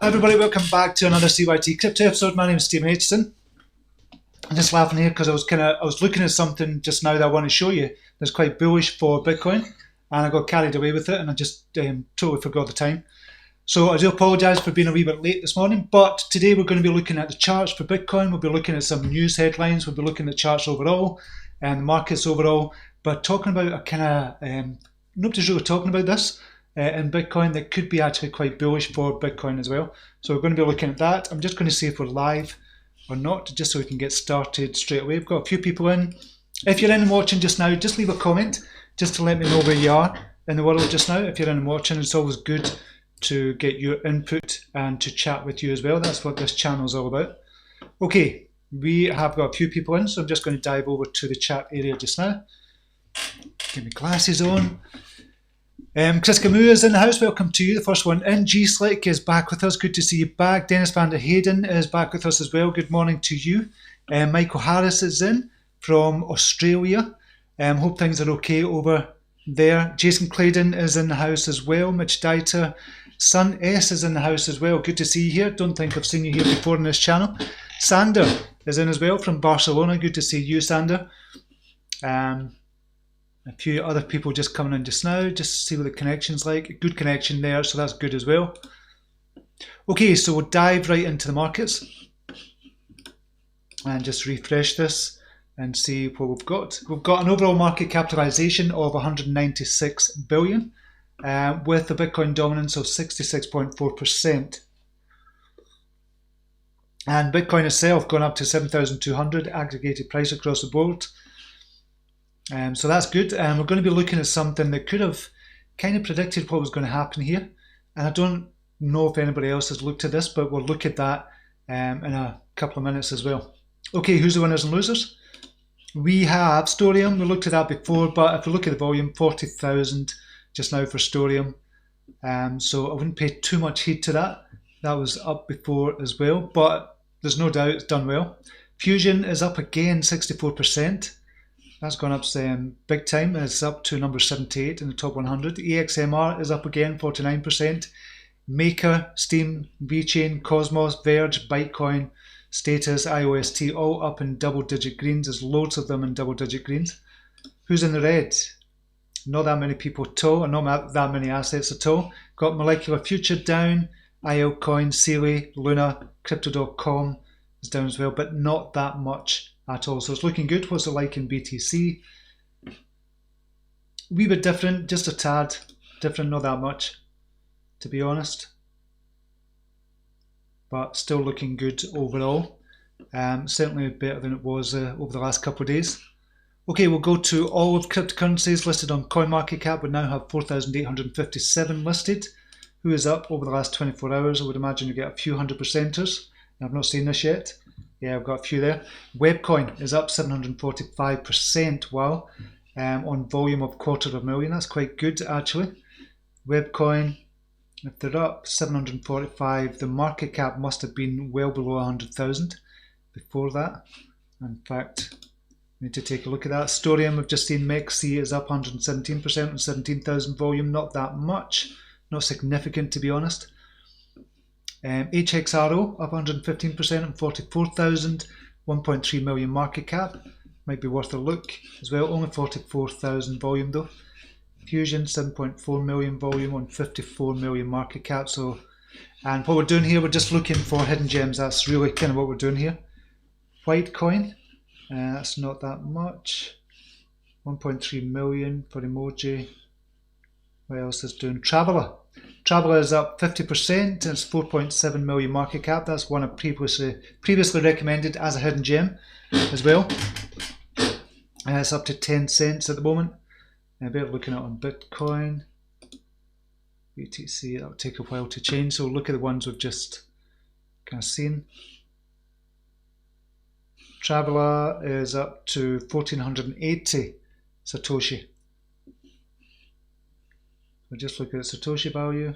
Hi everybody, welcome back to another CYT-Crypto episode. My name is Stephen Aitchison. I'm just laughing here because I was looking at something just now that I want to show you that's quite bullish for Bitcoin, and I got carried away with it and I just totally forgot the time. So I do apologise for being a wee bit late this morning, but today we're going to be looking at the charts for Bitcoin. We'll be looking at some news headlines, we'll be looking at charts overall and the markets overall, but talking about a kind of, nobody's really talking about this in Bitcoin that could be actually quite bullish for Bitcoin as well. So we're going to be looking at that. I'm just going to see if we're live or not, just so we can get started straight away. We've got a few people in. If you're in and watching just now, just leave a comment just to let me know where you are in the world just now. If you're in and watching, it's always good to get your input and to chat with you as well. That's what this channel is all about. Okay, we have got a few people in, so I'm just going to dive over to the chat area just now. Get my glasses on. Chris Camus is in the house. Welcome to you. The first one in. G Slick is back with us. Good to see you back. Dennis van der Hayden is back with us as well. Good morning to you. Michael Harris is in from Australia. Hope things are okay over there. Jason Claydon is in the house as well. Mitch Dieter. Sun S is in the house as well. Good to see you here. Don't think I've seen you here before on this channel. Sander is in as well from Barcelona. Good to see you, Sander. A few other people just coming in just now, just to see what the connection's like. A good connection there, so that's good as well. Okay, so we'll dive right into the markets and just refresh this and see what we've got. We've got an overall market capitalization of 196 billion with a Bitcoin dominance of 66.4%. And Bitcoin itself gone up to 7,200 aggregated price across the board. So that's good. We're going to be looking at something that could have kind of predicted what was going to happen here. And I don't know if anybody else has looked at this, but we'll look at that in a couple of minutes as well. Okay, who's the winners and losers? We have Storium. We looked at that before, but if we look at the volume, 40,000 just now for Storium. So I wouldn't pay too much heed to that. That was up before as well, but there's no doubt it's done well. Fusion is up again, 64%. That's gone up big time. It's up to number 78 in the top 100. EXMR is up again, 49%. Maker, Steam, VeChain, Cosmos, Verge, Bitcoin, Status, IOST, all up in double-digit greens. There's loads of them in double-digit greens. Who's in the red? Not that many people at all, and not that many assets at all. Got Molecular Future down, ILCoin, Sealy, Luna, Crypto.com is down as well, but not that much at all. So it's looking good. What's it like in BTC? Wee bit different, just a tad different, not that much, to be honest, but still looking good overall. Certainly better than it was over the last couple of days. Okay, we'll go to all of cryptocurrencies listed on CoinMarketCap. We now have 4,857 listed. Who is up over the last 24 hours? I would imagine you get a few 100%ers. I've not seen this yet. Yeah, I've got a few there. Webcoin is up 745%, wow, on volume of 250,000. That's quite good, actually. Webcoin, if they're up 745, the market cap must have been well below 100,000 before that. In fact, we need to take a look at that. Storium, I've just seen MEXC is up 117% on 17,000 volume. Not that much, not significant to be honest. HXRO up 115% on 44,000, 1.3 million market cap. Might be worth a look as well. Only 44,000 volume though. Fusion 7.4 million volume on 54 million market cap. So, and what we're doing here, we're just looking for hidden gems. That's really kind of what we're doing here. Whitecoin, that's not that much. 1.3 million for emoji. What else is doing? Traveler. Traveler is up 50%, it's 4.7 million market cap. That's one I previously recommended as a hidden gem as well. It's up to 10 cents at the moment. Better looking at it on Bitcoin. BTC, that'll take a while to change, so look at the ones we've just kind of seen. Traveler is up to 1480 satoshi. We'll just look at Satoshi value.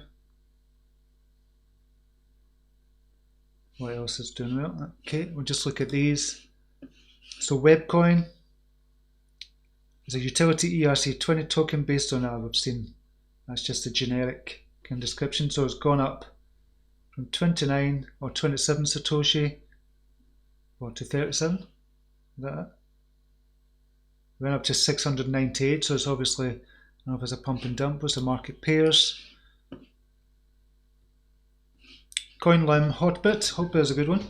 What else is doing well? Okay, we'll just look at these. So Webcoin is a utility ERC20 token based on I've seen. That's just a generic kind of description. So it's gone up from 29 or 27 satoshi or to 37. Is that it? Went up to 698, so it's obviously, I don't know if it's a pump and dump. What's the market pairs? CoinLim Hotbit. Hotbit is a good one.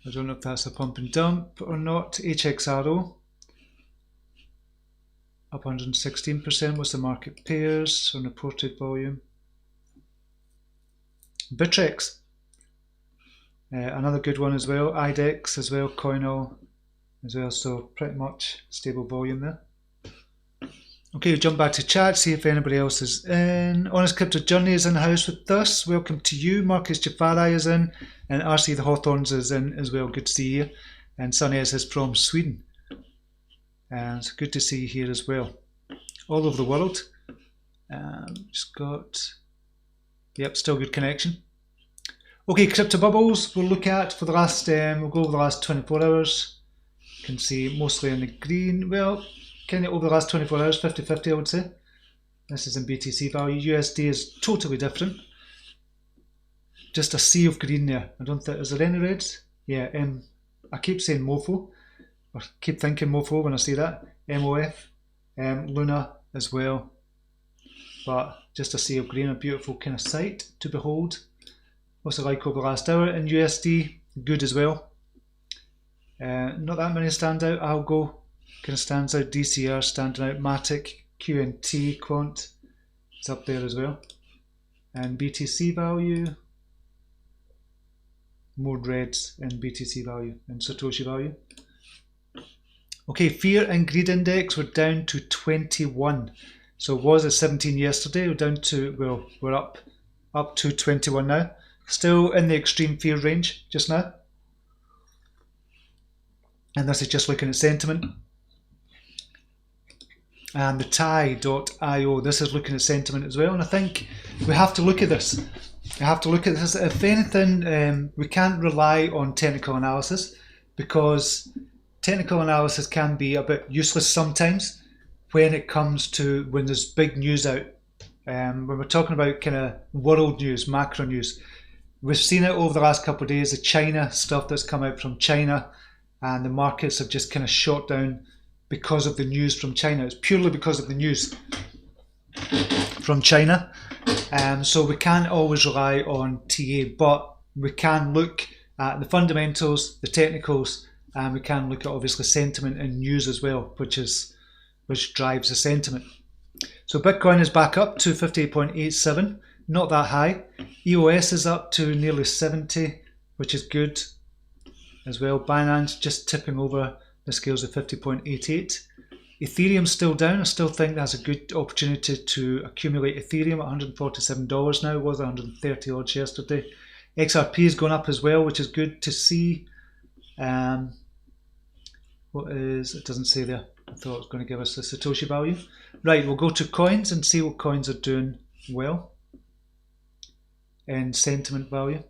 I don't know if that's a pump and dump or not. HXRO up 116%. What's the market pairs on reported volume? Bitrex, another good one as well. IDEX as well. Coinol as well. So pretty much stable volume there. Okay, we'll jump back to chat, see if anybody else is in. Honest Crypto Journey is in the house with us. Welcome to you. Marcus Jafari is in, and RC the Hawthorns is in as well. Good to see you. And Sonny is from Sweden. And it's good to see you here as well. All over the world. Just got, yep, still good connection. Okay, Cryptobubbles we'll look at for the last, we'll go over the last 24 hours. You can see mostly in the green. Well, kind of over the last 24 hours, 50-50 I would say. This is in BTC value. USD is totally different. Just a sea of green there. I don't think, is there any reds? Yeah, I keep saying MOFO. I keep thinking MOFO when I see that. MOF, Luna as well. But just a sea of green, a beautiful kind of sight to behold. What's it like over the last hour? In USD, good as well. Not that many stand out. Algo kind of stands out. DCR standing out. Matic, QNT, Quant is up there as well. And BTC value, more reds in BTC value and Satoshi value. Okay, fear and greed index, we're down to 21. So it was at 17 yesterday. We're down to, well, we're up to 21 now. Still in the extreme fear range just now. And this is just looking at sentiment. And the TIE.io, this is looking at sentiment as well. And I think we have to look at this. We have to look at this. If anything, we can't rely on technical analysis, because technical analysis can be a bit useless sometimes when it comes to when there's big news out. When we're talking about kind of world news, macro news, we've seen it over the last couple of days, the China stuff that's come out from China, and the markets have just kind of shot down because of the news from China. It's purely because of the news from China. So we can't always rely on TA, but we can look at the fundamentals, the technicals, and we can look at obviously sentiment and news as well, which drives the sentiment. So Bitcoin is back up to 58.87, not that high. EOS is up to nearly 70, which is good as well. Binance just tipping over the scales of 50.88. Ethereum's still down. I still think that's a good opportunity to accumulate Ethereum at $147 now. It was 130 odds yesterday. XRP is going up as well, which is good to see. What is, it doesn't say there. I thought it was going to give us the Satoshi value. Right, we'll go to coins and see what coins are doing well in sentiment value.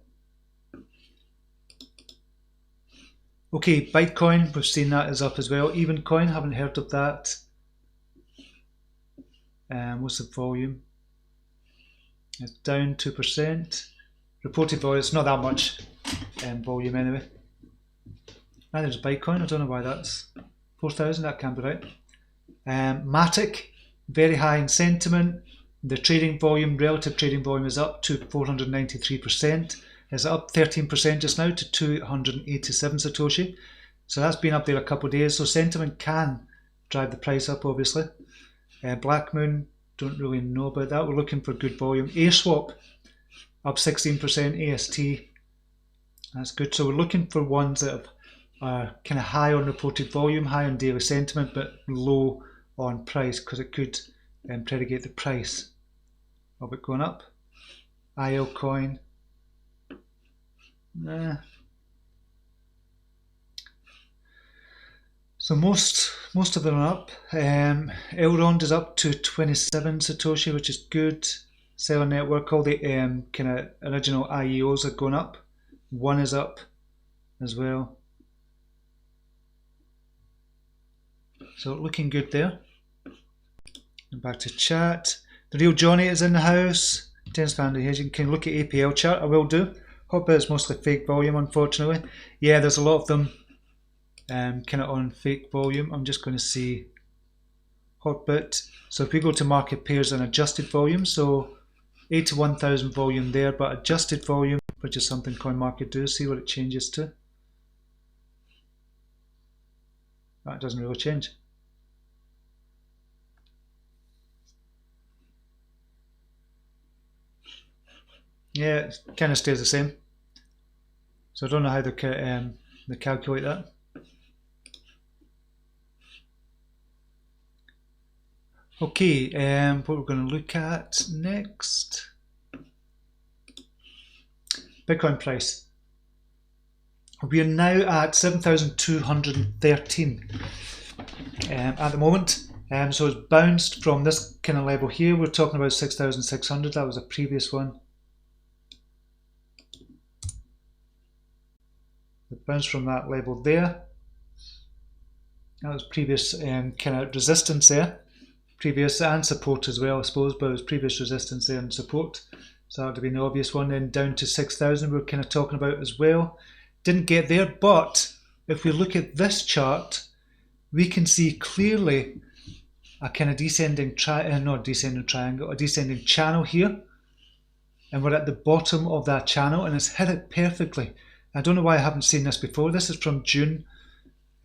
Okay, Bitcoin, we've seen that is up as well. Evencoin, haven't heard of that. What's the volume? It's down 2%. Reported volume, it's not that much volume anyway. Neither is Bitcoin, I don't know why that's 4,000, that can't be right. Matic, very high in sentiment. The trading volume, relative trading volume is up to 493%. It's up 13% just now to 287 Satoshi. So that's been up there a couple of days. So sentiment can drive the price up, obviously. Black Moon, don't really know about that. We're looking for good volume. AirSwap, up 16%. AST, that's good. So we're looking for ones that are kind of high on reported volume, high on daily sentiment, but low on price, because it could predicate the price of it going up. IL coin, nah. So most of them are up. Elrond is up to 27 Satoshi, which is good. Seller Network, all the kind of original IEOs are going up. One is up as well. So looking good there. Back to chat. The real Johnny is in the house. 10 standard here. You can look at APL chart. I will do. Hotbit is mostly fake volume, unfortunately. Yeah, there's a lot of them kind of on fake volume. I'm just going to see Hotbit. So if we go to market pairs and adjusted volume, so 81,000 volume there, but adjusted volume, which is something CoinMarket do, see what it changes to. That doesn't really change. Yeah, it kind of stays the same. So I don't know how they calculate that. Okay, what we're going to look at next. Bitcoin price. We are now at 7,213 at the moment. So it's bounced from this kind of level here. We're talking about 6,600. That was a previous one. It bounced from that level there. That was previous kind of resistance there. Previous and support as well, I suppose, but it was previous resistance there and support. So that would have been the obvious one. Then down to 6,000 we're kind of talking about as well. Didn't get there, but if we look at this chart, we can see clearly a kind of descending channel here. And we're at the bottom of that channel and it's hit it perfectly. I don't know why I haven't seen this before. This is from June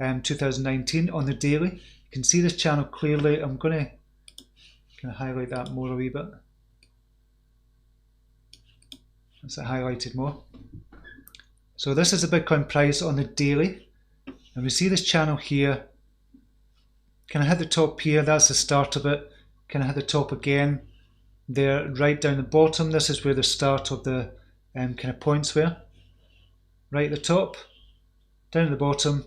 2019 on the daily. You can see this channel clearly. I'm going to kind of highlight that more a wee bit. That's it highlighted more. So this is the Bitcoin price on the daily. And we see this channel here. Kind of hit the top here. That's the start of it. Kind of hit the top again. There, right down the bottom. This is where the start of the kind of points were. Right at the top, down at the bottom,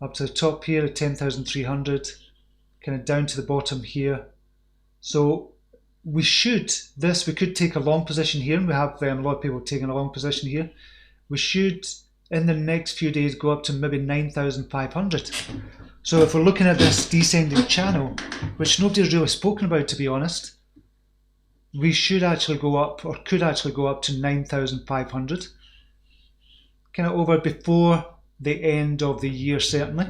up to the top here at 10,300, kind of down to the bottom here. So we could take a long position here, and we have a lot of people taking a long position here. We should, in the next few days, go up to maybe 9,500. So if we're looking at this descending channel, which nobody's really spoken about, to be honest, we should actually go up, or could actually go up to 9,500. Kind of over before the end of the year, certainly,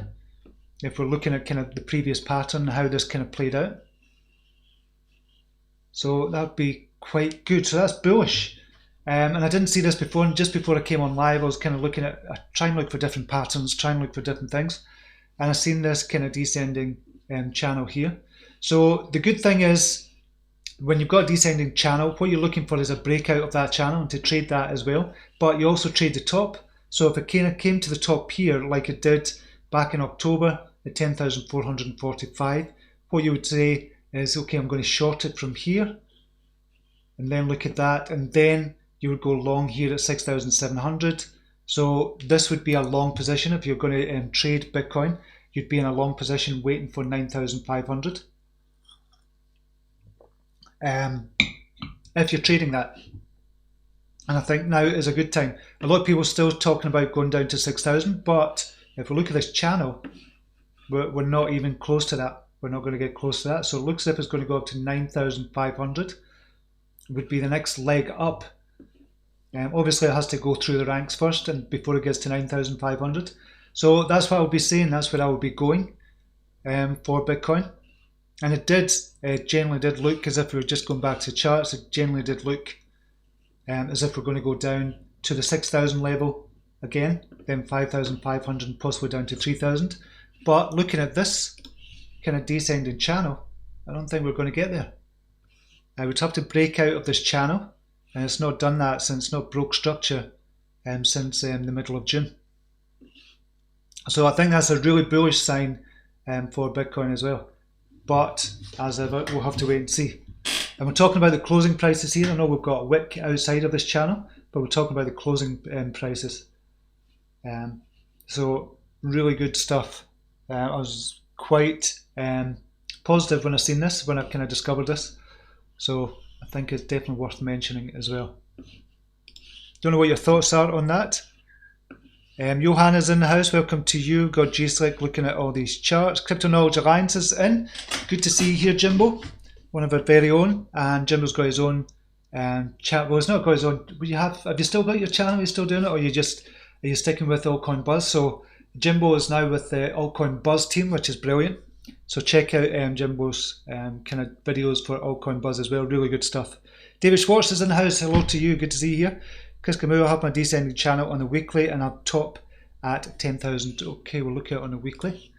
if we're looking at kind of the previous pattern, how this kind of played out. So that would be quite good. So that's bullish. And I didn't see this before, and just before I came on live, I was kind of looking at, trying to look for different patterns, trying to look for different things. And I've seen this kind of descending channel here. So the good thing is, when you've got a descending channel, what you're looking for is a breakout of that channel and to trade that as well. But you also trade the top. So if it kind of came to the top here, like it did back in October at 10,445, what you would say is, okay, I'm going to short it from here, and then look at that, and then you would go long here at 6,700. So this would be a long position. If you're going to trade Bitcoin, you'd be in a long position waiting for 9,500. If you're trading that. And I think now is a good time. A lot of people are still talking about going down to 6,000, but if we look at this channel, we're not even close to that. We're not going to get close to that. So it looks as if it's going to go up to 9,500. Would be the next leg up. Obviously, it has to go through the ranks first, and before it gets to 9,500. So that's what I would be saying. That's where I would be going for Bitcoin. And it generally did look as if we were just going back to charts. It generally did look as if we're going to go down to the 6,000 level again, then 5,500 and possibly down to 3,000. But looking at this kind of descending channel, I don't think we're going to get there. I would have to break out of this channel, and it's not done that since, it's not broke structure since the middle of June. So I think that's a really bullish sign for Bitcoin as well. But as ever, we'll have to wait and see. And we're talking about the closing prices here. I know we've got a wick outside of this channel, but we're talking about the closing prices. So really good stuff. I was quite positive when I seen this, when I kind of discovered this. So I think it's definitely worth mentioning as well. Don't know what your thoughts are on that. Johan is in the house. Welcome to you. Got G-Slick looking at all these charts. Crypto Knowledge Alliance is in. Good to see you here, Jimbo. one of our very own, and Jimbo's got his own chat. Well, it's not got his own. Have you still got your channel? Are you still doing it, or are you sticking with Altcoin Buzz? So Jimbo is now with the Altcoin Buzz team, which is brilliant. So check out Jimbo's kind of videos for Altcoin Buzz as well. Really good stuff. David Schwartz is in the house. Hello to you. Good to see you here. Chris Camus, I have my descending channel on the weekly, and I'm top at 10,000. Okay, we'll look at it on the weekly.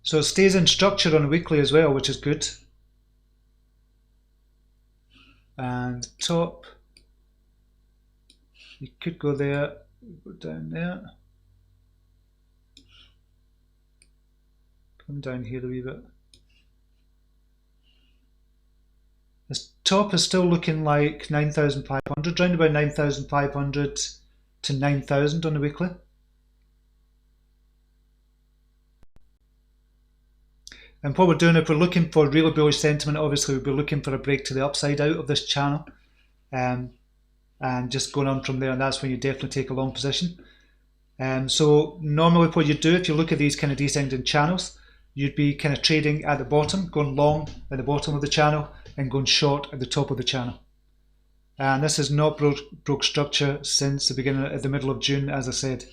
So it stays in structure on the weekly as well, which is good. And top, you could go there, go down there, come down here a wee bit. This top is still looking like 9,500, round about 9,500 to 9,000 on the weekly. And what we're doing, if we're looking for really bullish sentiment, obviously we'll be looking for a break to the upside out of this channel, and just going on from there, and that's when you definitely take a long position. So normally what you do, if you look at these kind of descending channels, you'd be kind of trading at the bottom, going long at the bottom of the channel, and going short at the top of the channel. And this has not broke structure since the beginning, at the middle of June, as I said.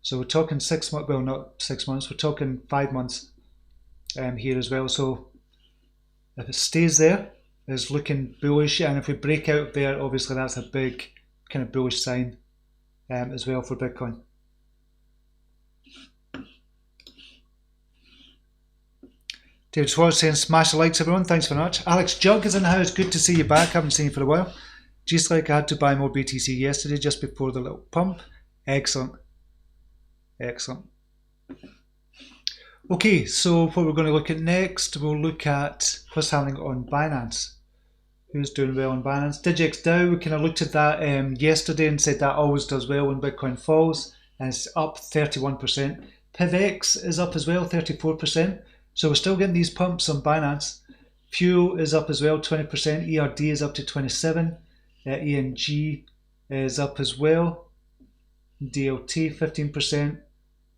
So we're talking 6 months, well, not 6 months, we're talking 5 months. Here as well. So if it stays there, it's looking bullish, and if we break out there, obviously that's a big kind of bullish sign as well for Bitcoin. David Schwartz saying smash the likes, everyone. Thanks very much. Alex Jug is in the house. Good to see you back. Haven't seen you for a while. Just like I had to buy more BTC yesterday just before the little pump. Excellent. Excellent. Okay, so what we're going to look at next, we'll look at what's happening on Binance. Who's doing well on Binance? Digitex DAO, we kind of looked at that yesterday and said that always does well when Bitcoin falls, and it's up 31%. PivX is up as well, 34%. So we're still getting these pumps on Binance. Fuel is up as well, 20%. ERD is up to 27%. ENG is up as well. DLT, 15%.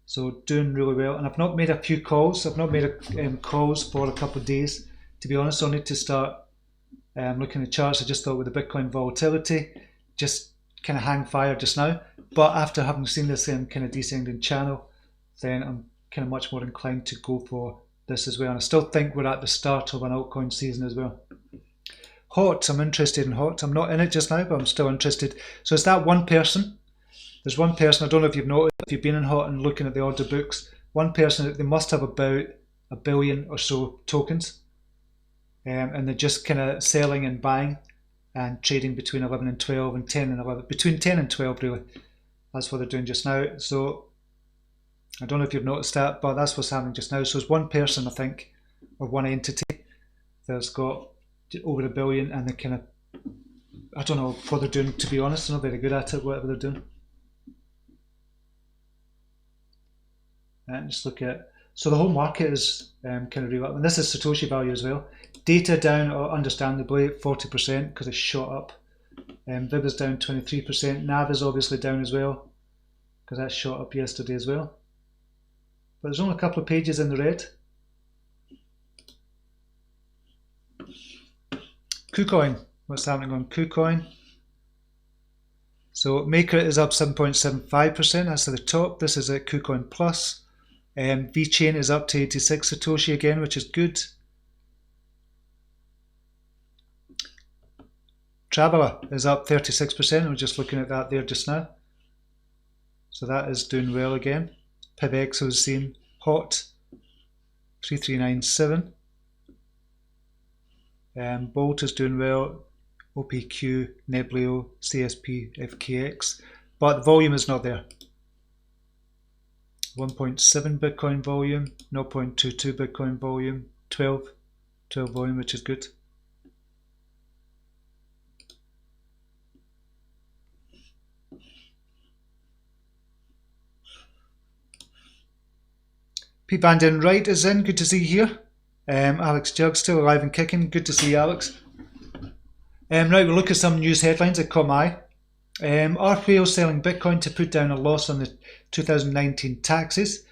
So doing really well, and I've not made a few calls. I've not made calls for a couple of days, to be honest. So I need to start looking at charts. I just thought with the Bitcoin volatility, just kind of hang fire just now. But after having seen this kind of descending channel, then I'm kind of much more inclined to go for this as well. And I still think we're at the start of an altcoin season as well. HOT, I'm interested in HOT. I'm not in it just now, but I'm still interested. So it's that one person. There's one person, I don't know if you've noticed, if you've been in HOT and looking at the order books, one person, they must have about 1 billion or so tokens, and they're just kind of selling and buying and trading between 11 and 12 and 10 and 11, between 10 and 12 really. That's what they're doing just now. So I don't know if you've noticed that, but that's what's happening just now. So it's one person, I think, or one entity that's got over 1 billion, and they kind of, I don't know what they're doing, to be honest. They're not very good at it, whatever they're doing. And just look at, so the whole market is kind of real, and this is Satoshi value as well. Data down, understandably, 40% because it shot up. VIB is down 23%. NAV is obviously down as well because that shot up yesterday as well. But there's only a couple of pages in the red. Kucoin, what's happening on Kucoin? So Maker is up 7.75%, that's at the top. This is at Kucoin Plus. VeChain is up to 86 Satoshi again, which is good. Traveler is up 36%. We're just looking at that there just now. So that is doing well again. PivX was seen. HOT 3397. Bolt is doing well. OPQ, Neblio, CSP, FKX. But the volume is not there. 1.7 Bitcoin volume, 0.22 Bitcoin volume, 12 volume, which is good. Pete Van Den Wright is in, good to see you here. Alex Jug still alive and kicking, good to see you, Alex. Right, we'll look at some news headlines that caught my eye. Are whales selling Bitcoin to put down a loss on the 2019 taxes?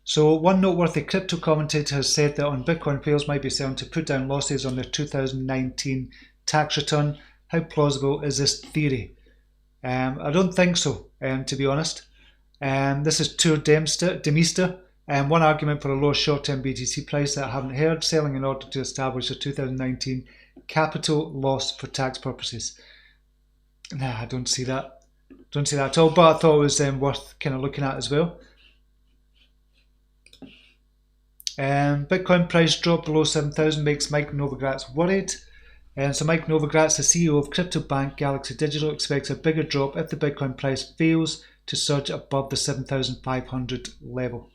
So one noteworthy crypto commentator has said that on Bitcoin, whales might be selling to put down losses on their 2019 tax return. How plausible is this theory? I don't think so, to be honest. This is Tour Demister. One argument for a lower short-term BTC price that I haven't heard, selling in order to establish a 2019 capital loss for tax purposes. Nah, I don't see that. Don't see that at all, but I thought it was worth kind of looking at as well. Bitcoin price drop below 7,000 makes Mike Novogratz worried. So Mike Novogratz, the CEO of crypto bank Galaxy Digital, expects a bigger drop if the Bitcoin price fails to surge above the 7,500 level.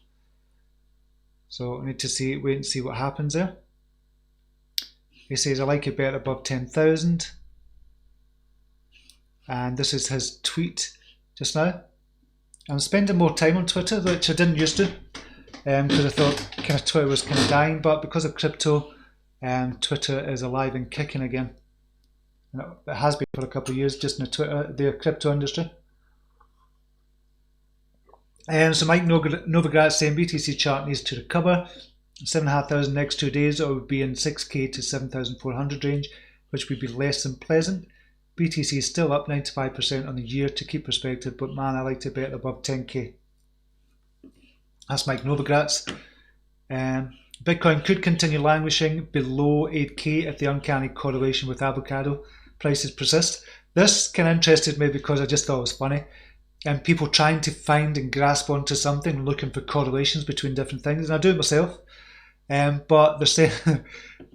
So I need to wait and see what happens there. He says, I like it better above 10,000. And this is his tweet just now. I'm spending more time on Twitter, which I didn't used to, because I thought kind of Twitter was kind of dying, but because of crypto, Twitter is alive and kicking again. And it has been for a couple of years, just in the crypto industry. So Mike Novogratz saying BTC chart needs to recover. 7,500 next 2 days, or it would be in 6k to 7,400 range, which would be less than pleasant. BTC is still up 95% on the year to keep perspective, but man, I like to bet above 10k. That's Mike Novogratz. Bitcoin could continue languishing below 8k if the uncanny correlation with avocado prices persist. This kind of interested me because I just thought it was funny. And people trying to find and grasp onto something, looking for correlations between different things. And I do it myself. But they're saying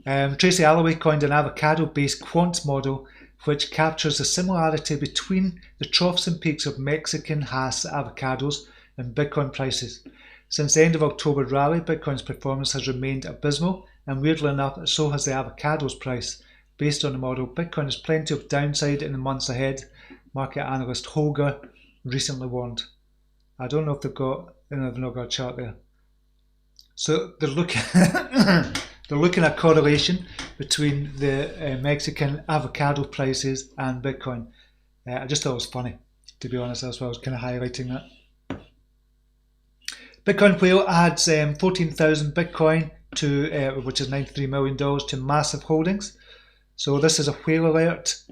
Tracy Alloway coined an avocado-based quant model which captures the similarity between the troughs and peaks of Mexican Hass avocados and Bitcoin prices. Since the end of October rally, Bitcoin's performance has remained abysmal, and weirdly enough, so has the avocados price. Based on the model, Bitcoin has plenty of downside in the months ahead, market analyst Holger recently warned. I don't know if they've not got a chart there. So they're looking they're looking at correlation between the Mexican avocado prices and Bitcoin. I just thought it was funny, to be honest. That's why I was kind of highlighting that. Bitcoin whale adds 14,000 Bitcoin to, which is $93 million, to massive holdings. So this is a whale alert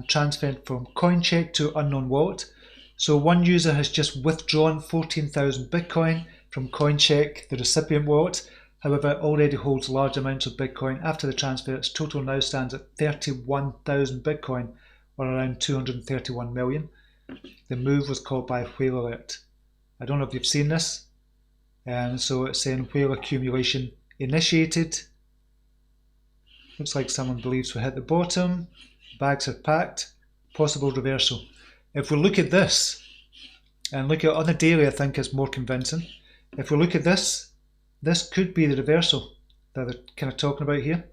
transferred from CoinCheck to unknown wallet. So one user has just withdrawn 14,000 Bitcoin from CoinCheck, the recipient wallet. However, it already holds large amounts of Bitcoin. After the transfer, its total now stands at 31,000 Bitcoin, or around 231 million. The move was called by Whale Alert. I don't know if you've seen this. So it's saying whale accumulation initiated. Looks like someone believes we hit the bottom. Bags are packed. Possible reversal. If we look at this, and look at on the daily, I think it's more convincing. If we look at this, this could be the reversal that they're kind of talking about here.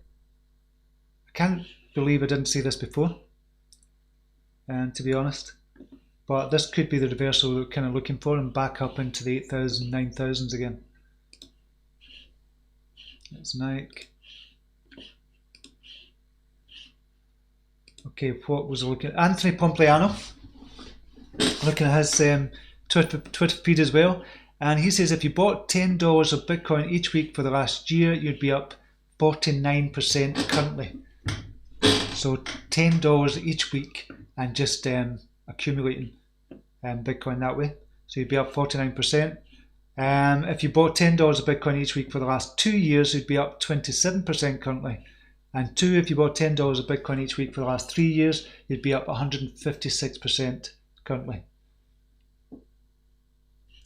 I can't believe I didn't see this before, and to be honest. But this could be the reversal we're kind of looking for, and back up into the 8,000, 9,000s again. It's Nike. Okay, what was I looking at? Anthony Pompliano. Looking at his Twitter feed as well. And he says if you bought $10 of Bitcoin each week for the last year, you'd be up 49% currently. So $10 each week and just accumulating Bitcoin that way. So you'd be up 49%. If you bought $10 of Bitcoin each week for the last 2 years, you'd be up 27% currently. And if you bought $10 of Bitcoin each week for the last 3 years, you'd be up 156% currently.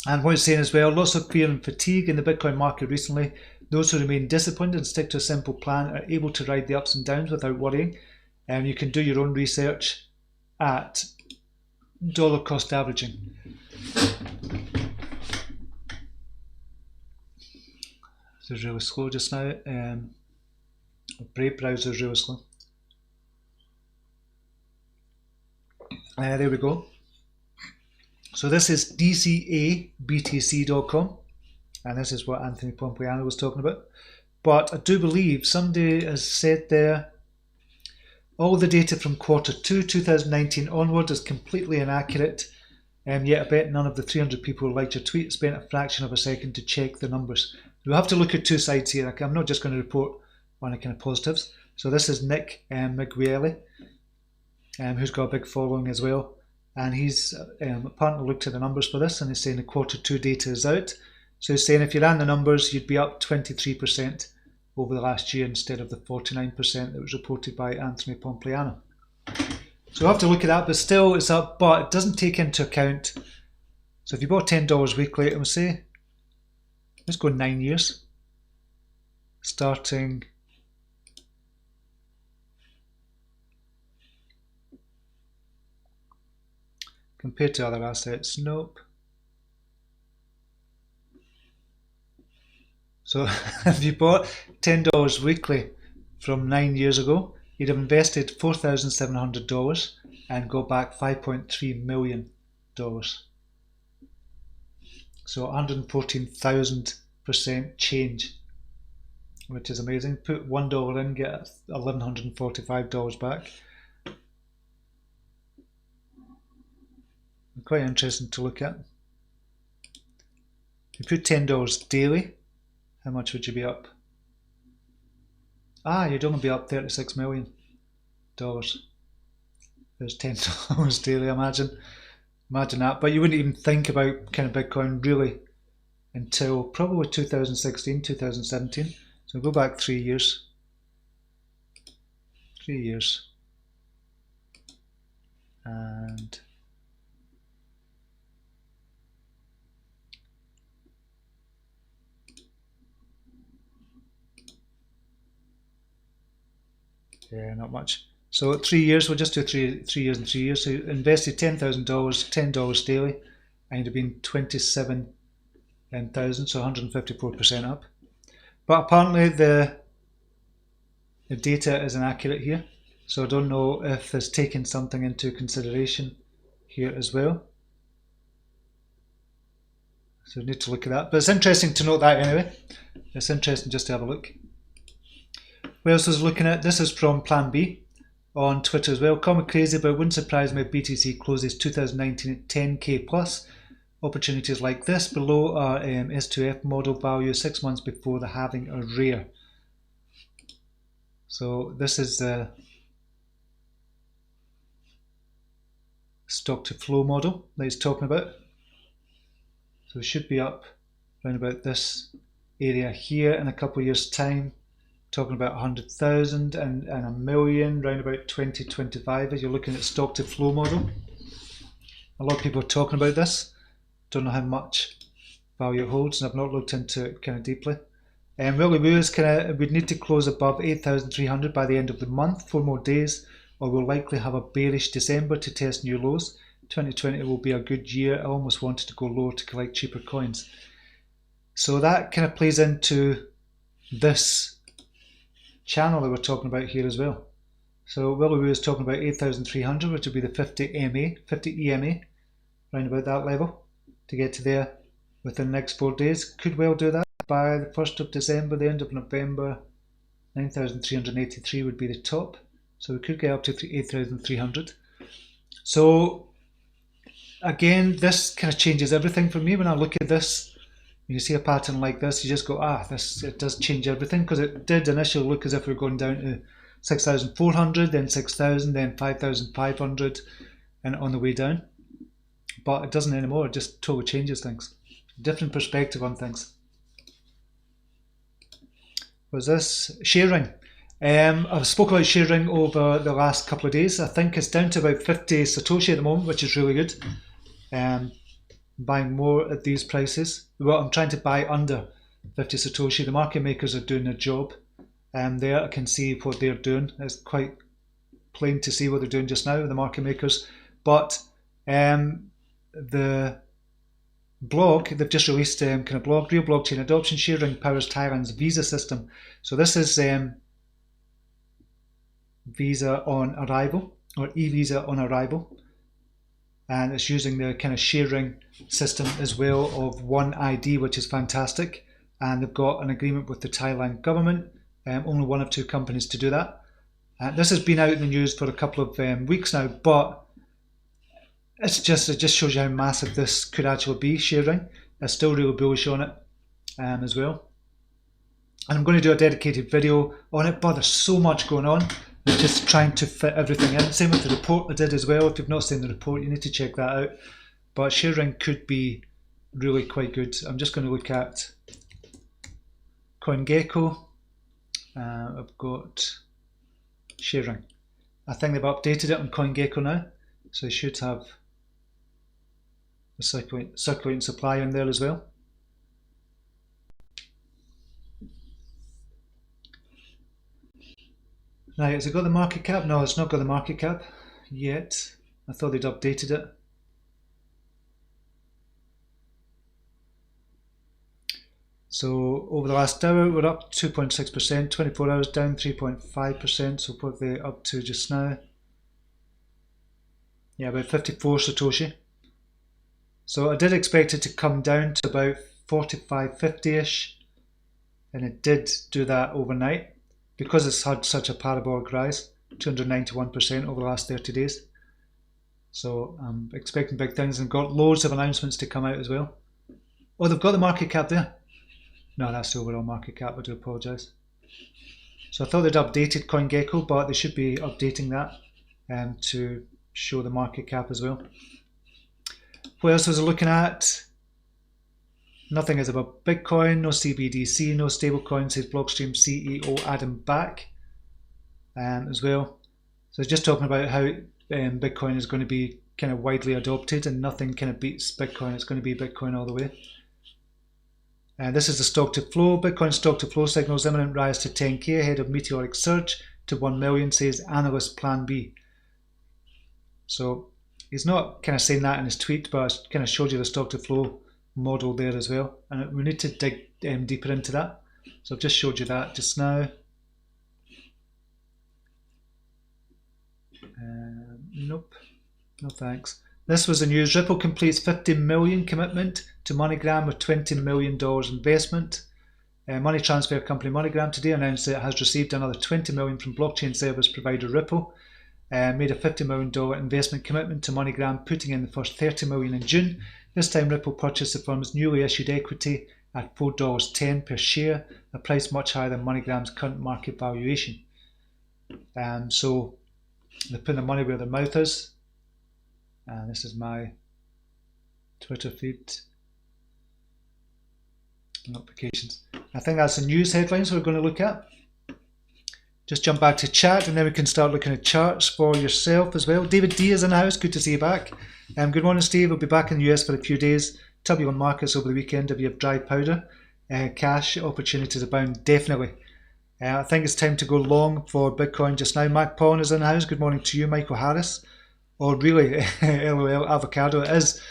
And what he's saying as well, lots of fear and fatigue in the Bitcoin market recently. Those who remain disciplined and stick to a simple plan are able to ride the ups and downs without worrying. You can do your own research at dollar cost averaging. This is really slow just now. Brave browser is really slow. There we go. So this is dcabtc.com, and this is what Anthony Pompliano was talking about. But I do believe somebody has said there All the data from Q2 2019 onward is completely inaccurate, yet I bet none of the 300 people who liked your tweet spent a fraction of a second to check the numbers. We'll have to look at two sides here. I'm not just going to report on the kind of positives. So this is Nick Migueli, who's got a big following as well. And he's apparently looked at the numbers for this, and he's saying the Q2 data is out. So he's saying if you ran the numbers, you'd be up 23% over the last year instead of the 49% that was reported by Anthony Pompliano. So we'll have to look at that, but still it's up, but it doesn't take into account. So if you bought $10 weekly, it will say, let's go 9 years, starting compared to other assets. Nope. So if you bought $10 weekly from 9 years ago, you'd have invested $4,700 and got back $5.3 million. So 114,000% change, which is amazing. Put $1 in, get $1,145 back. Quite interesting to look at. If you put $10 daily, how much would you be up? You'd only be up $36 million. There's $10 daily, imagine that. But you wouldn't even think about kind of Bitcoin really until probably 2016, 2017. So go back 3 years. 3 years. And yeah, not much. So 3 years, we'll just do 3 years and 3 years. So you invested $10,000, $10 daily, and you'd have been 27,000, so 154% up. But apparently the data is inaccurate here, so I don't know if it's taken something into consideration here as well. So we need to look at that. But it's interesting to note that anyway. It's interesting just to have a look. What else was looking at? This is from Plan B on Twitter as well. Call me crazy, but it wouldn't surprise me if BTC closes 2019 at 10k plus. Opportunities like this below are S2F model value 6 months before the halving are rare. So this is the stock to flow model that he's talking about. So it should be up around about this area here in a couple of years' time. Talking about 100,000 and a million around about 2025 as you're looking at stock to flow model. A lot of people are talking about this. Don't know how much value it holds, and I've not looked into it kind of deeply. Willy Woo is we'd need to close above 8,300 by the end of the month, 4 more days, or we'll likely have a bearish December to test new lows. 2020 will be a good year. I almost wanted to go lower to collect cheaper coins. So that kind of plays into this channel that we're talking about here as well. So Willy Woo is talking about 8,300, which would be the 50 EMA, around about that level, to get to there within the next 4 days. Could well do that by the 1st of December, the end of November. 9,383 would be the top, so we could get up to 8,300. So again, this kind of changes everything for me when I look at this. When you see a pattern like this, you just go, it does change everything, because it did initially look as if we were going down to 6,400, then 6,000, then 5,500, and on the way down. But it doesn't anymore. It just totally changes things. Different perspective on things. Was this ShareRing? I've spoken about ShareRing over the last couple of days. I think it's down to about 50 satoshi at the moment, which is really good. Buying more at these prices. Well, I'm trying to buy under 50 satoshi. The market makers are doing their job. There I can see what they're doing. It's quite plain to see what they're doing just now, the market makers. But the blog, they've just released kind of blog, Real Blockchain Adoption, ShareRing powers Thailand's visa system. So this is visa on arrival, or e-visa on arrival. And it's using the kind of ShareRing system as well of One ID, which is fantastic. And they've got an agreement with the Thailand government, only one of 2 companies to do that. This has been out in the news for a couple of weeks now, but it just shows you how massive this could actually be. ShareRing, I'm still really bullish on it as well. And I'm going to do a dedicated video on it, but there's so much going on. I'm just trying to fit everything in. Same with the report I did as well. If you've not seen the report, you need to check that out. But ShareRing could be really quite good. I'm just going to look at CoinGecko. I've got ShareRing. I think they've updated it on CoinGecko now, so they should have the circulating supply in there as well. Right, has it got the market cap? No, it's not got the market cap yet. I thought they'd updated it. So over the last hour, we're up 2.6%, 24 hours down 3.5%. So what are they up to just now? Yeah, about 54 satoshi. So I did expect it to come down to about 45.50-ish, and it did do that overnight because it's had such a parabolic rise, 291% over the last 30 days. So I'm expecting big things, and got loads of announcements to come out as well. Oh, they've got the market cap there. No, that's the overall market cap, I do apologise. So I thought they'd updated CoinGecko, but they should be updating that to show the market cap as well. What else was I looking at? Nothing is about Bitcoin, no CBDC, no stablecoin, says Blockstream CEO Adam Back as well. So just talking about how Bitcoin is going to be kind of widely adopted, and nothing kind of beats Bitcoin. It's going to be Bitcoin all the way. This is the stock to flow. Bitcoin stock to flow signals imminent rise to 10k ahead of meteoric surge to 1 million, says analyst Plan B. So he's not kind of saying that in his tweet, but I kind of showed you the stock to flow model there as well, and we need to dig deeper into that. So I've just showed you that just now. Nope, no thanks. This was the news. Ripple completes 50 million commitment to MoneyGram with $20 million investment. Money transfer company MoneyGram today announced that it has received another 20 million from blockchain service provider Ripple. Made a $50 million investment commitment to MoneyGram, putting in the first 30 million in June. This time Ripple purchased the firm's newly issued equity at $4.10 per share, a price much higher than MoneyGram's current market valuation. So they're putting their money where their mouth is. This is my Twitter feed. Notifications. I think that's the news headlines we're going to look at. Just jump back to chat, and then we can start looking at charts for yourself as well. David D is in the house. Good to see you back. Good morning, Steve. We'll be back in the US for a few days. Turbulent markets over the weekend. If you have dry powder, cash opportunities abound. Definitely. I think it's time to go long for Bitcoin just now. Mac Pawn is in the house. Good morning to you, Michael Harris. Or really, LOL, avocado it is.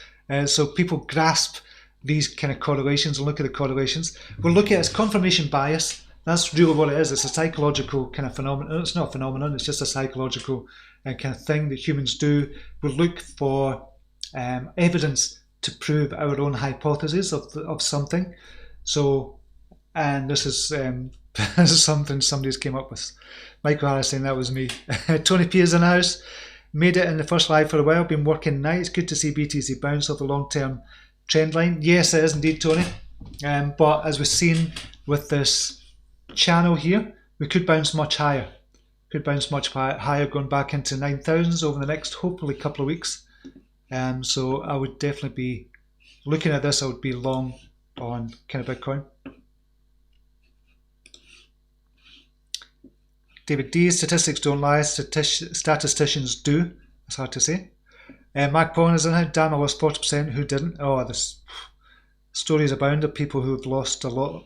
So people grasp these kind of correlations and look at the correlations. We'll look at its confirmation bias. That's really what it is. It's a psychological kind of phenomenon. It's not a phenomenon. It's just a psychological kind of thing that humans do. We look for evidence to prove our own hypothesis of something. So, and this is this is something somebody's came up with. Michael Harris saying that was me. Tony P is in the house. Made it in the first live for a while. Been working nights. Good to see BTC bounce off the long-term trend line. Yes, it is indeed, Tony. But as we've seen with this channel here, we could bounce much higher. Could bounce much higher, going back into 9,000s over the next, hopefully, couple of weeks. So I would definitely be looking at this. I would be long on kind of Bitcoin. David D, statistics don't lie, statisticians do. That's hard to say. Mac Pawn is in here. Damn, I lost 40%. Who didn't? Oh, this stories abound of people who have lost a lot.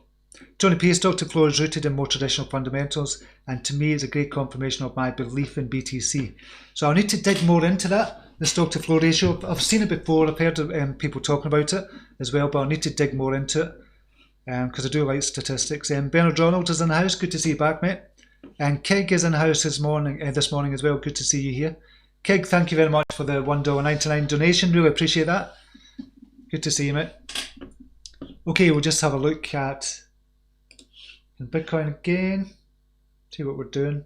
Tony P, stock to flow is rooted in more traditional fundamentals, and to me it's a great confirmation of my belief in BTC. So I need to dig more into that, the stock to flow ratio. I've seen it before, I've heard people talking about it as well, but I need to dig more into it because I do like statistics. Bernard Ronald is in the house. Good to see you back, mate. And Keg is in the house this morning as well. Good to see you here. Keg, thank you very much for the $1.99 donation. Really appreciate that. Good to see you, mate. Okay, we'll just have a look at Bitcoin again. See what we're doing.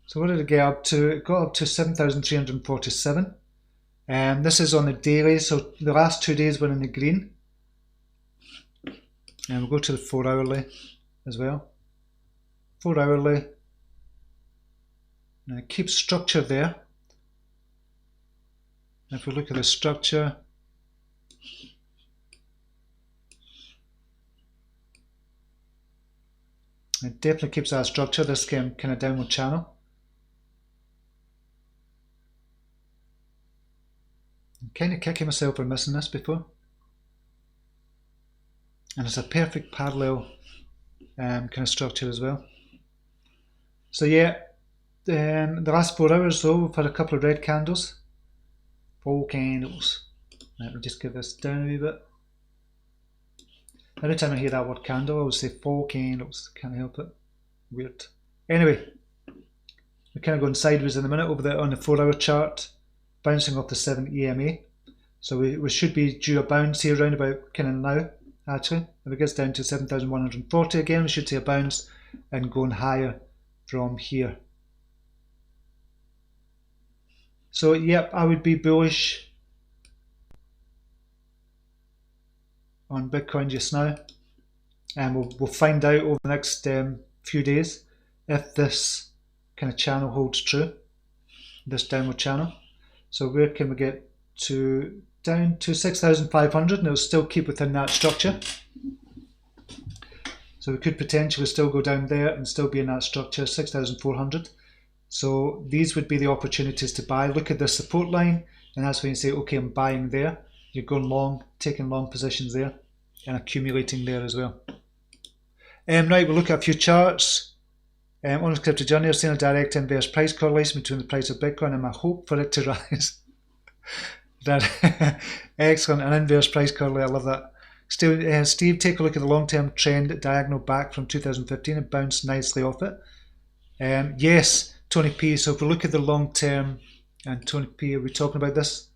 So what did it get up to? It got up to 7,347. This is on the daily, so the last 2 days were in the green. And we'll go to the 4 hourly as well. 4 hourly. And it keeps structure there. And if we look at the structure, it definitely keeps that structure, this kind of downward channel. I'm kind of kicking myself for missing this before. And it's a perfect parallel kind of structure as well. So yeah, the last 4 hours though, we've had a couple of red candles. 4 candles. Let me just give this down a wee bit. Every time I hear that word candle, I would say 4 candles. Can't help it. Weird. Anyway, we're kind of going sideways in a minute over there on the 4 hour chart, bouncing off the 7 EMA. So we should be due a bounce here around about kind of now, actually. If it gets down to 7,140 again, we should see a bounce and going higher from here. So yep, I would be bullish on Bitcoin just now, and we'll find out over the next few days if this kind of channel holds true, this downward channel. So where can we get to? Down to 6,500, and it'll still keep within that structure. So we could potentially still go down there and still be in that structure, 6,400. So these would be the opportunities to buy. Look at the support line, and that's when you say, okay, I'm buying there. You're going long, taking long positions there, and accumulating there as well. Right, we'll look at a few charts. On the crypto journey, I've seen a direct inverse price correlation between the price of Bitcoin and my hope for it to rise. That excellent, an inverse price correlation. I love that. Steve, take a look at the long-term trend diagonal back from 2015. It bounced nicely off it. Yes, Tony P. So if we look at the long-term, and Tony P, are we talking about this?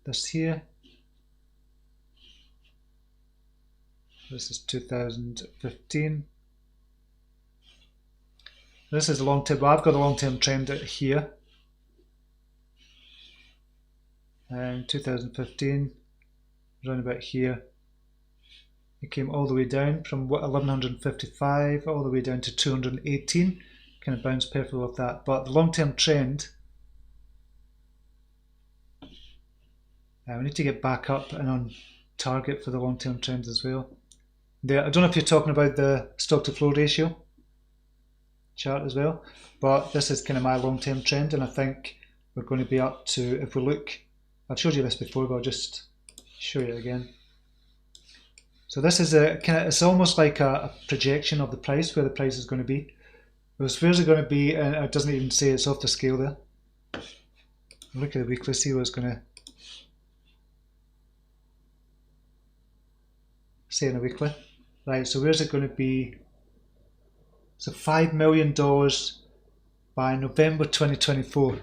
This here. This is 2015. This is the long-term. Well, I've got a long-term trend here. 2015, around about here, it came all the way down from 1155 all the way down to 218, kind of bounced perfectly off that. But the long-term trend, we need to get back up and on target for the long-term trends as well. There, I don't know if you're talking about the stock to flow ratio chart as well, but this is kind of my long-term trend, and I think we're going to be up to, if we look, I've showed you this before, but I'll just show you it again. So this is a kind of, it's almost like a projection of the price, where the price is going to be. Where's it going to be, and it doesn't even say it's off the scale there. Look at the weekly, see what it's going to say in the weekly. Right, so where's it going to be? So $5 million by November 2024.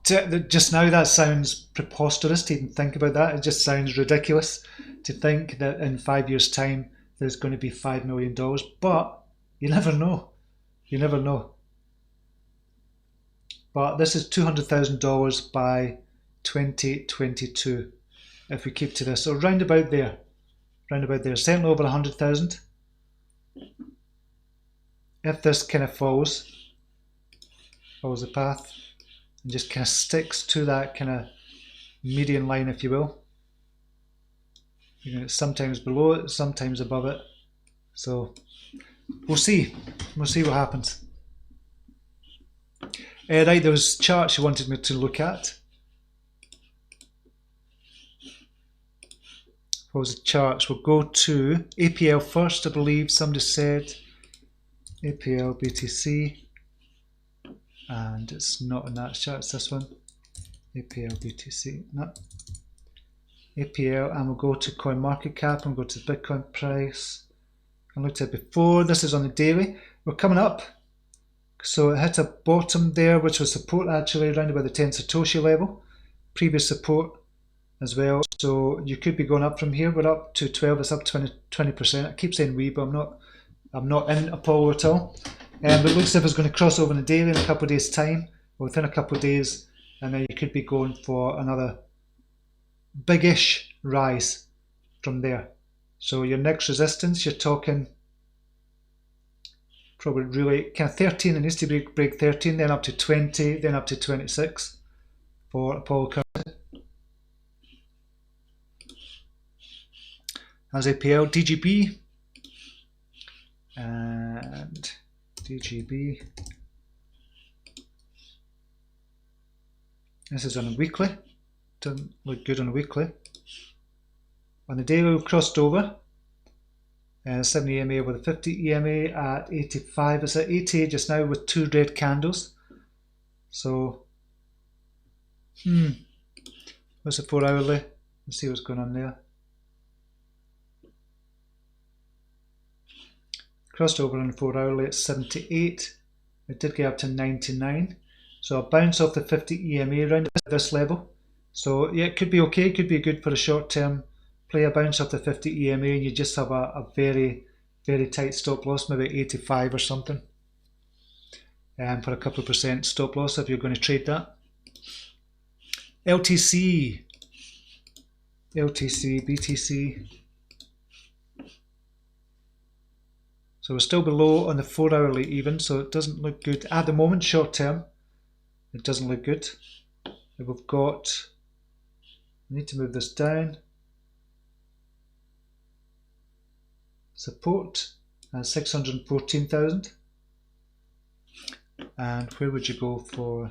Just now that sounds preposterous to even think about that. It just sounds ridiculous to think that in 5 years' time there's going to be $5 million, but you never know. You never know. But this is $200,000 by 2022 if we keep to this. So round about there. Certainly over 100,000. If this kind of follows the path, and just kind of sticks to that kind of median line, if you will. You know, it's sometimes below it, sometimes above it. So we'll see. We'll see what happens. Right, there was charts you wanted me to look at. What was the charts? We'll go to APL first, I believe somebody said. APL BTC. And it's not in that chart, it's this one. APL BTC. No. APL, and we'll go to coin market cap and go to the Bitcoin price. I looked at it before. This is on the daily. We're coming up. So it hit a bottom there, which was support actually around about the 10 satoshi level. Previous support as well. So you could be going up from here. We're up to 12, it's up 20%. I keep saying we, but I'm not in Apollo at all. But it looks as if it's going to cross over in the daily in a couple of days' time, or within a couple of days, and then you could be going for another big-ish rise from there. So your next resistance, you're talking probably really kind of 13. It needs to break 13, then up to 20, then up to 26 for Apollo currency. As APL, DGB, and DGB. This is on a weekly. Doesn't look good on a weekly. On the daily, we've crossed over. 70 EMA over the 50 EMA at 85. It's at 88 just now with 2 red candles. So, what's the 4 hourly? Let's see what's going on there. Crossed over on the 4 hourly at 78. It did get up to 99. So a bounce off the 50 EMA around this level. So yeah, it could be okay. It could be good for a short term play. A bounce off the 50 EMA and you just have a very, very tight stop loss, maybe 85 or something. And for a couple of percent stop loss if you're going to trade that. LTC, BTC. So we're still below on the 4 hourly even, so it doesn't look good at the moment. Short term, it doesn't look good. We've got, I need to move this down. Support at 614,000. And where would you go for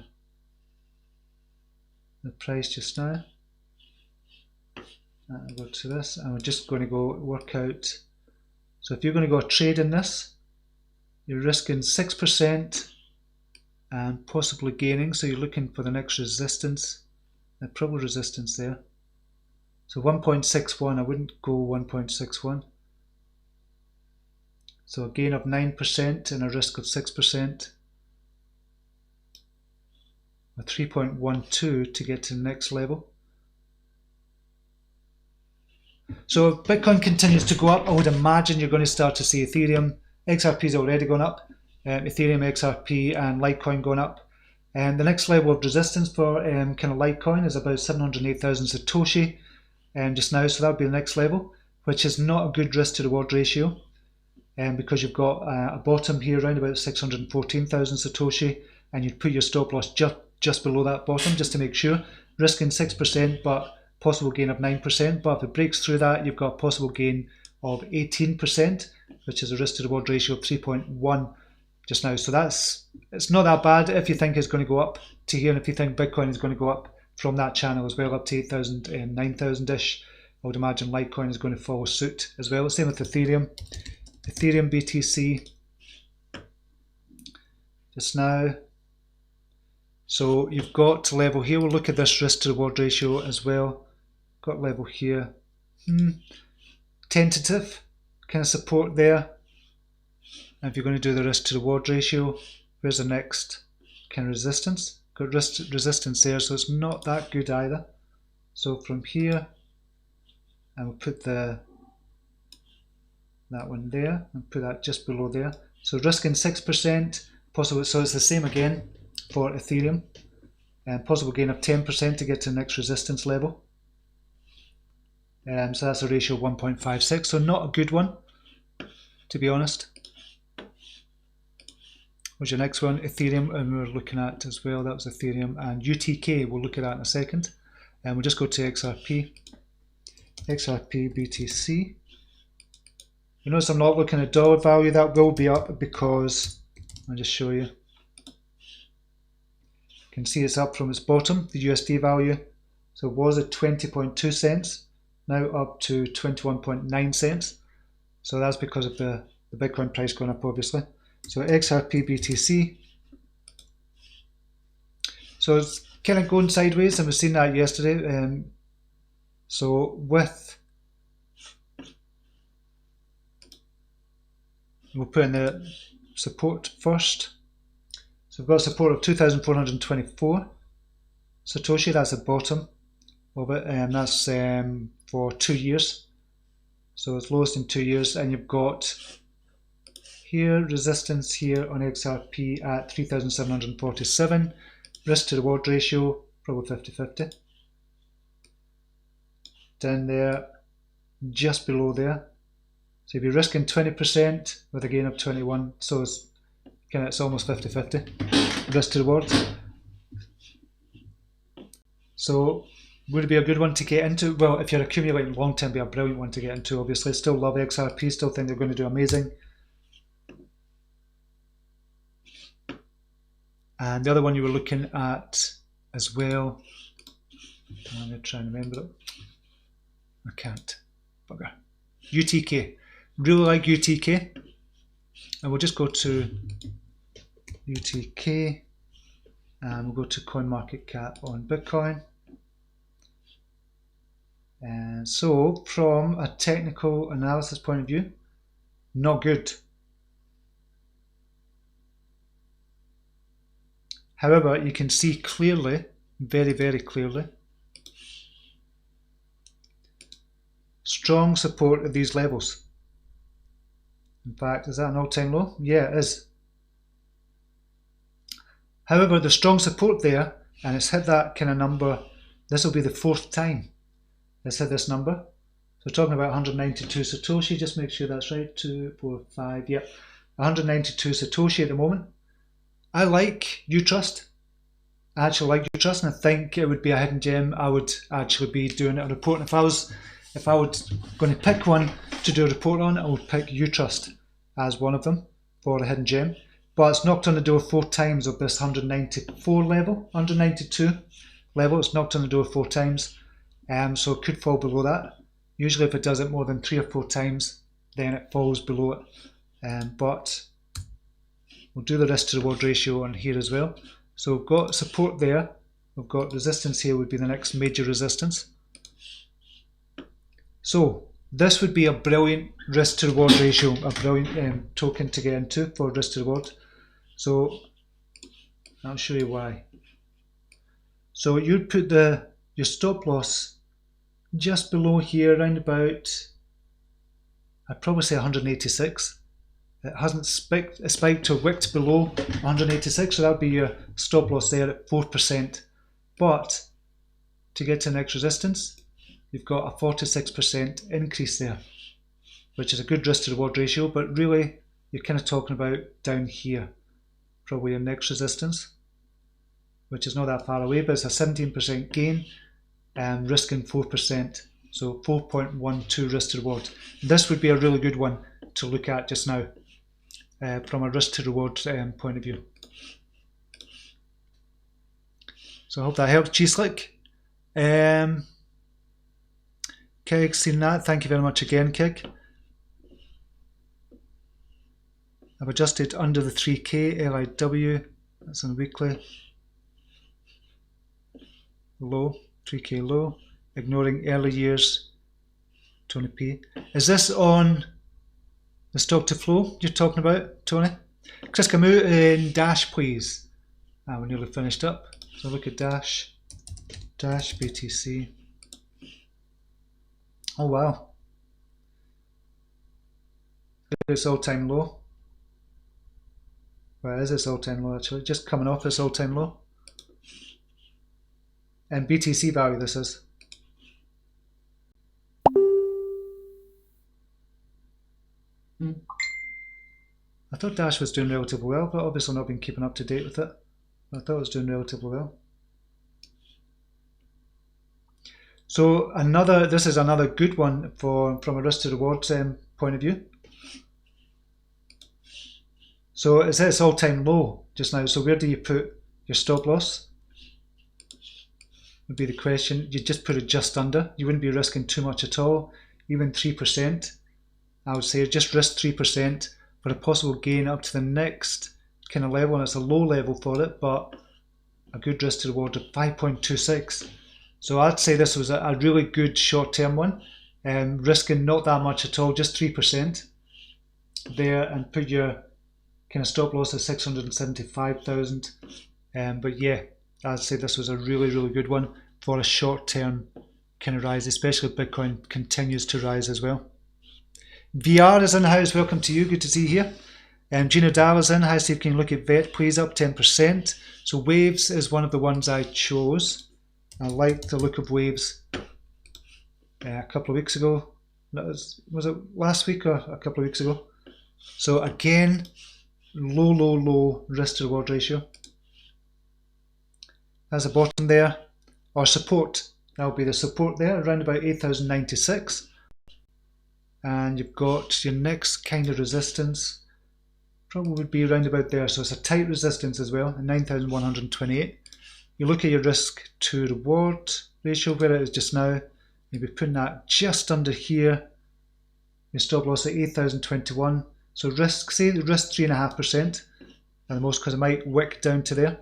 the price just now? I'll go to this, and we're just going to go work out. So if you're going to go trade in this, you're risking 6% and possibly gaining. So you're looking for the next resistance, probably resistance there. So 1.61, I wouldn't go 1.61. So a gain of 9% and a risk of 6%. A 3.12 to get to the next level. So if Bitcoin continues to go up, I would imagine you're going to start to see Ethereum. XRP's already gone up. Ethereum, XRP and Litecoin going up. And the next level of resistance for kind of Litecoin is about 708,000 satoshi just now. So that would be the next level, which is not a good risk to reward ratio. Because you've got a bottom here around about 614,000 satoshi, and you'd put your stop loss just below that bottom just to make sure. Risking 6%, but possible gain of 9%, but if it breaks through that, you've got a possible gain of 18%, which is a risk to reward ratio of 3.1 just now. So it's not that bad if you think it's going to go up to here, and if you think Bitcoin is going to go up from that channel as well, up to 8,000 and 9,000-ish, I would imagine Litecoin is going to follow suit as well. Same with Ethereum. Ethereum BTC just now. So you've got level here. We'll look at this risk to reward ratio as well. Got level here. Tentative kind of support there. And if you're going to do the risk to reward ratio, where's the next kind of resistance? Got resistance there, so it's not that good either. So from here, and we'll put that one there and put that just below there. So risking 6% possible. So it's the same again for Ethereum, and possible gain of 10% to get to the next resistance level. So that's a ratio of 1.56, so not a good one, to be honest. What's your next one? Ethereum, and we were looking at as well, that was Ethereum, and UTK, we'll look at that in a second. And we'll just go to XRP. XRP BTC. You notice I'm not looking at dollar value, that will be up because, I'll just show you. You can see it's up from its bottom, the USD value. So it was at 20.2 cents. Now up to 21.9 cents. So that's because of the Bitcoin price going up, obviously. So XRP BTC. So it's kind of going sideways, and we've seen that yesterday. So we'll put in the support first. So we've got support of 2,424 satoshi. That's the bottom of it, and that's for 2 years. So it's lowest in 2 years, and you've got here, resistance here on XRP at 3,747. Risk to reward ratio, probably 50-50. Down there, just below there. So you'd be risking 20% with a gain of 21, so it's almost 50-50 risk to reward. So would it be a good one to get into? Well, if you're accumulating long term, it'd be a brilliant one to get into. Obviously, still love XRP, still think they're going to do amazing. And the other one you were looking at as well, I'm going to try and remember it. I can't. Bugger. UTK. Really like UTK. And we'll just go to UTK and we'll go to CoinMarketCap on Bitcoin. And so from a technical analysis point of view, not good. However, you can see clearly, very, very clearly, strong support at these levels. In fact, is that an all-time low? Yeah, it is. However, the strong support there, and it's hit that kind of number, this will be the 4th time it's hit this number. So we're talking about 192 satoshi, just make sure that's right, 2, 4, 5, yep. 192 satoshi at the moment. I like Utrust. I actually like Utrust, and I think it would be a hidden gem. I would actually be doing a report. If I was going to pick one to do a report on, I would pick Utrust as one of them for a hidden gem. But it's knocked on the door 4 times of this 194 level, 192 level. It's knocked on the door 4 times, so it could fall below that. Usually, if it does it more than 3 or 4 times, then it falls below it. But we'll do the risk to reward ratio on here as well. So we've got support there. We've got resistance here would be the next major resistance. So this would be a brilliant risk to reward ratio, a brilliant token to get into for risk to reward. So I'll show you why. So you'd put your stop loss just below here, around about, I'd probably say 186. It hasn't spiked or wicked below 186, so that would be your stop loss there at 4%. But to get to the next resistance, you've got a 46% increase there, which is a good risk to reward ratio, but really you're kind of talking about down here, probably your next resistance, which is not that far away, but it's a 17% gain and risking 4%, so 4.12 risk to reward. This would be a really good one to look at just now from a risk to reward point of view. So I hope that helped, G-Slick. Keg, seen that. Thank you very much again, Keg. I've adjusted under the 3K LIW. That's on the weekly. Low, 3K low. Ignoring early years. Tony P. Is this on the stock to flow you're talking about, Tony? Chris, come out in Dash, please. We're nearly finished up. So look at Dash. Dash BTC. Oh wow. It's all-time low. Where is this all-time low actually? Just coming off this all-time low. And BTC value this is. I thought Dash was doing relatively well, but obviously not been keeping up to date with it. I thought it was doing relatively well. So this is another good one from a risk to reward point of view. So it's at its all-time low just now. So where do you put your stop loss? Would be the question. You just put it just under. You wouldn't be risking too much at all. Even 3%. I would say just risk 3% for a possible gain up to the next kind of level, and it's a low level for it, but a good risk to reward of 5.26. So I'd say this was a really good short-term one, risking not that much at all, just 3% there, and put your kind of stop loss at 675,000. But yeah, I'd say this was a really, really good one for a short-term kind of rise, especially if Bitcoin continues to rise as well. VR is in the house. Welcome to you. Good to see you here. Gino Dallas in. Hi Steve, can you look at VET please? Up 10%. So Waves is one of the ones I chose. I liked the look of Waves a couple of weeks ago. Was it last week or a couple of weeks ago? So again, low risk to reward ratio. As a bottom there, or support. That will be the support there, around about 8,096. And you've got your next kind of resistance. Probably would be around about there. So it's a tight resistance as well, 9,128. You look at your risk to reward ratio, where it is just now. You'll be putting that just under here. Your stop loss at 8,021. So risk, say the risk 3.5% at the most, because it might wick down to there.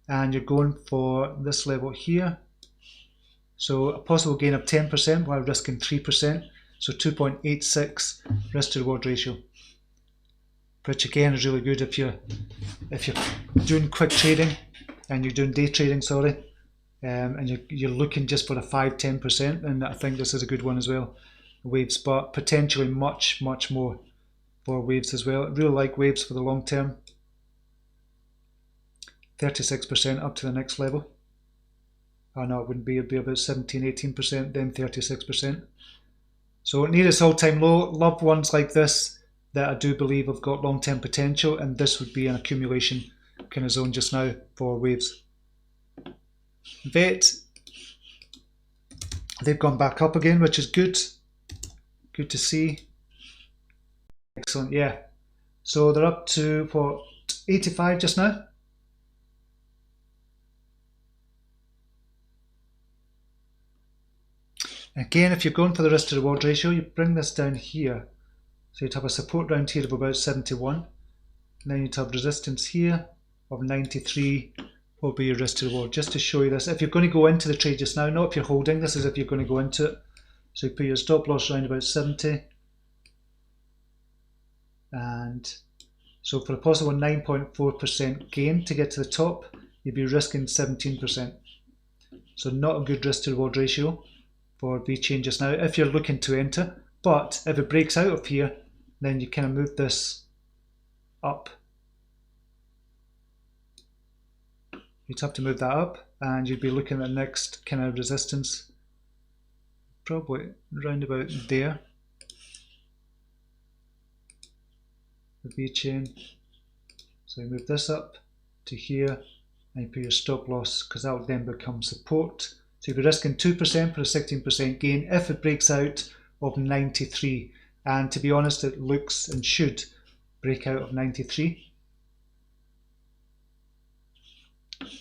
And you're going for this level here. So a possible gain of 10% while risking 3%. So 2.86 risk to reward ratio. Which again is really good if you're doing quick trading and you're doing day trading, sorry. And you're looking just for a 5-10%, and I think this is a good one as well. Waves, but potentially much more for Waves as well. I really like Waves for the long term. 36% up to the next level. Oh no, it wouldn't be, it'd be about 17-18%, then 36%. So near its all-time low, love ones like this that I do believe have got long-term potential, and this would be an accumulation kind of zone just now for Waves. VET, they've gone back up again, which is good. Good to see. Excellent, yeah. So they're up to, what, 85 just now? Again, if you're going for the risk to reward ratio, you bring this down here. So you'd have a support round here of about 71. And then you'd have resistance here of 93. Will be your risk to reward. Just to show you this, if you're going to go into the trade just now, not if you're holding, this is if you're going to go into it. So you put your stop loss around about 70. And so for a possible 9.4% gain to get to the top, you'd be risking 17%. So not a good risk to reward ratio for VeChain just now if you're looking to enter. But if it breaks out of here, then you kind of move this up. You'd have to move that up, and you'd be looking at the next kind of resistance, probably round about there. The VeChain. So you move this up to here, and you put your stop loss, because that will then become support. So you'll be risking 2% for a 16% gain if it breaks out of 93. And to be honest, it looks and should break out of 93.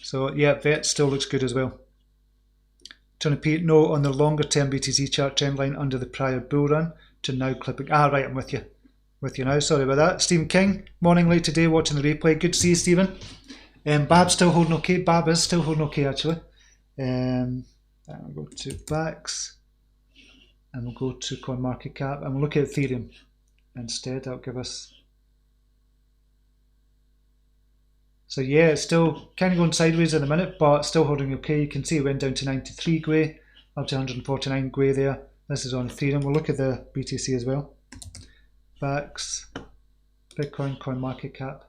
So yeah, VET still looks good as well. Trying to note on the longer term BTC chart trend line under the prior bull run to now clipping. Ah, right, I'm with you. With you now, sorry about that. Stephen King, morning late today, watching the replay. Good to see you, Stephen. Bab's still holding okay. Bab is still holding okay, actually. I'll go to BAX, and we'll go to CoinMarketCap, and we'll look at Ethereum instead. That'll give us. So yeah, it's still kind of going sideways in a minute, but still holding okay. You can see it went down to 93 Gwei, up to 149 Gwei there. This is on Ethereum. We'll look at the BTC as well. BAX, Bitcoin, CoinMarketCap.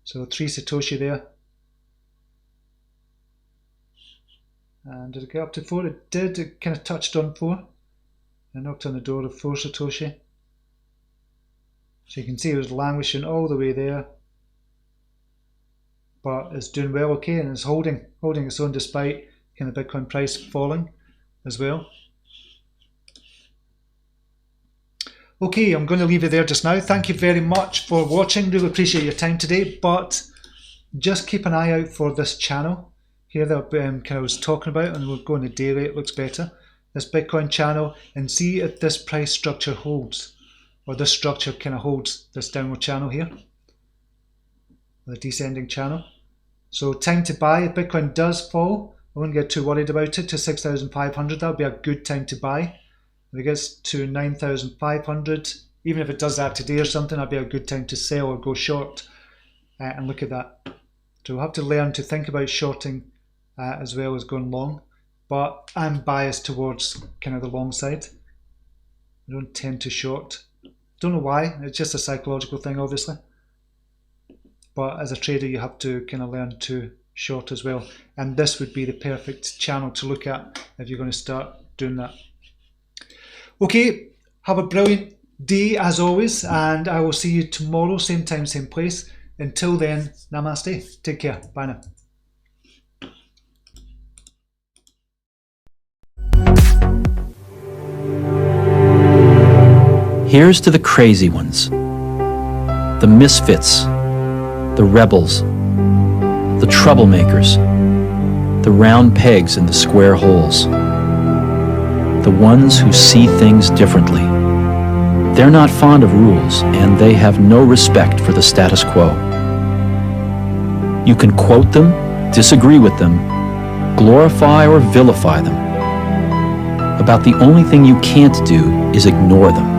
So 3 satoshi there. And did it get up to 4? It did. It kind of touched on 4. And knocked on the door of 4 satoshi. So you can see it was languishing all the way there. But it's doing well okay, and it's holding its own despite kind of Bitcoin price falling as well. Okay, I'm going to leave it there just now. Thank you very much for watching. Really appreciate your time today, but just keep an eye out for this channel here that I was talking about, and we'll go on the day rate, looks better. This Bitcoin channel, and see if this price structure holds, or this structure kind of holds this downward channel here, the descending channel. So time to buy. If Bitcoin does fall, I wouldn't get too worried about it, to 6,500. That would be a good time to buy. If it gets to 9,500, even if it does that today or something, that'd be a good time to sell or go short, and look at that. So we'll have to learn to think about shorting as well as going long, but I'm biased towards kind of the long side. I don't tend to short Don't know why. It's just a psychological thing, obviously. But as a trader, you have to kind of learn to short as well. And this would be the perfect channel to look at if you're going to start doing that. Okay, have a brilliant day as always, and I will see you tomorrow, same time, same place. Until then, namaste. Take care. Bye now. Here's to the crazy ones, the misfits, the rebels, the troublemakers, the round pegs in the square holes, the ones who see things differently. They're not fond of rules, and they have no respect for the status quo. You can quote them, disagree with them, glorify or vilify them. About the only thing you can't do is ignore them,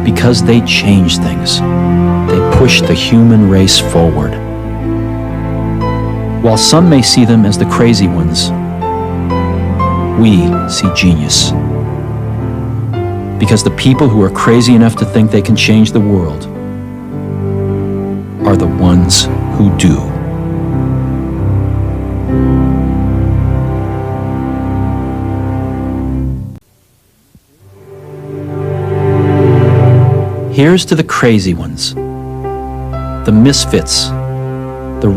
because they change things. They push the human race forward. While some may see them as the crazy ones, we see genius. Because the people who are crazy enough to think they can change the world are the ones who do. Here's to the crazy ones, the misfits, the rebels.